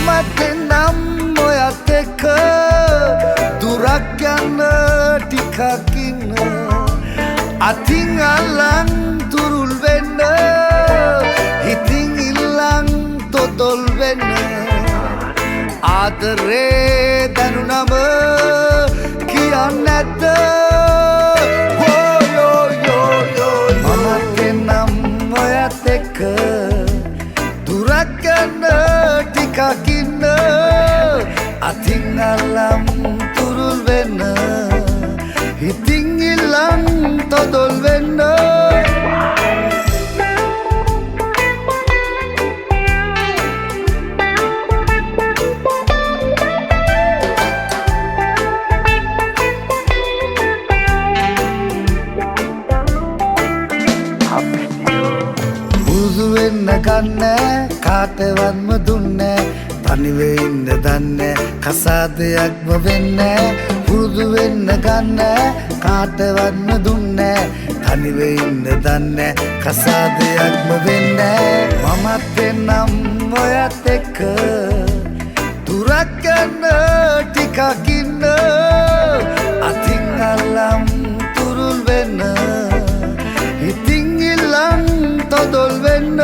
මමට නම් ඔයත් එක්ක දුරක් යන්න ටිකක් ඉන්න අතින් අල්ලන් තුරුල් වෙන්න හිතින් ඉල්ලන් තොදොල් වෙන්න ආදරේ දැනුනම කියන්න නැද්ද මමට නම් ඔයත් එක්ක දුරක් යන්න ටිකක් ඉන්න අතින් අල්ලන් තුරුල් වෙන්න හිතින් ඉල්ලන් තොදොල් වෙන්න පුරුදු වෙන්න ගන්න කාටවත්ම දුන්නේ තනිවේ ඉන්න දන්නේ කසාදයක්ම වෙන්නේ පුරුදු වෙන්න ගන්න කාටවත්ම දුන්නේ තනිවේ ඉන්න දන්නේ කසාදයක්ම වෙන්නේ මමත් එන්නම් ඔයත් එක්ක දුරක් යන්න ටිකක් ඉන්න අතින් අල්ලන් තුරුල් වෙන්න හිතින් ඉල්ලන් තොදොල් වෙන්න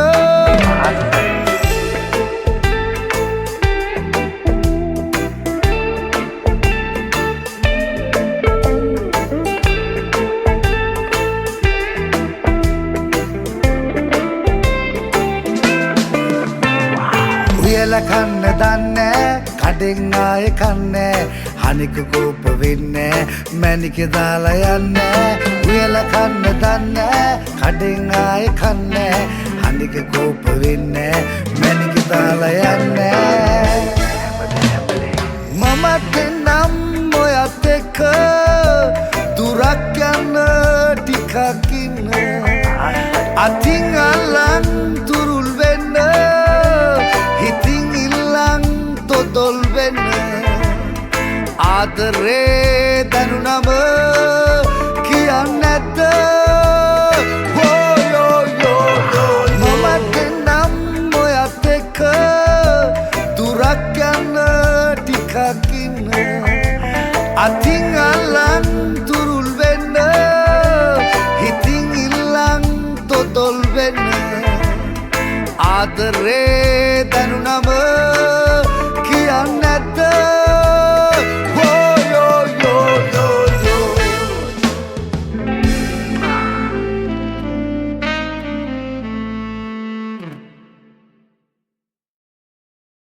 උයලා කන්න දන්නේ කඩෙන් ආයේ කන්නේ හනික කෝප වෙන්නේ මැනික දාලා යන්නේ උයලා කන්න දන්නේ කඩෙන් ආයේ කන්නේ හනික කෝප වෙන්නේ මැනික දාලා යන්නේ මමට නම් ඔයත් එක්ක දුරක් යන්න ටිකක් ඉන්න අතින් අල්ලන් තුරුල් වෙන්න හිතින් ඉල්ලන් තොදොල් වෙන්න ආදරේ දැනුනම කියන්න නැද්ද මමට නම් ඔයත් එක්ක දුරක් යන්න ටිකක් ඉන්න අතින් අල්ලන් තුරුල් වෙන්න හිතින් ඉල්ලන් තොදොල් වෙන්න ආදරේ දැනුනම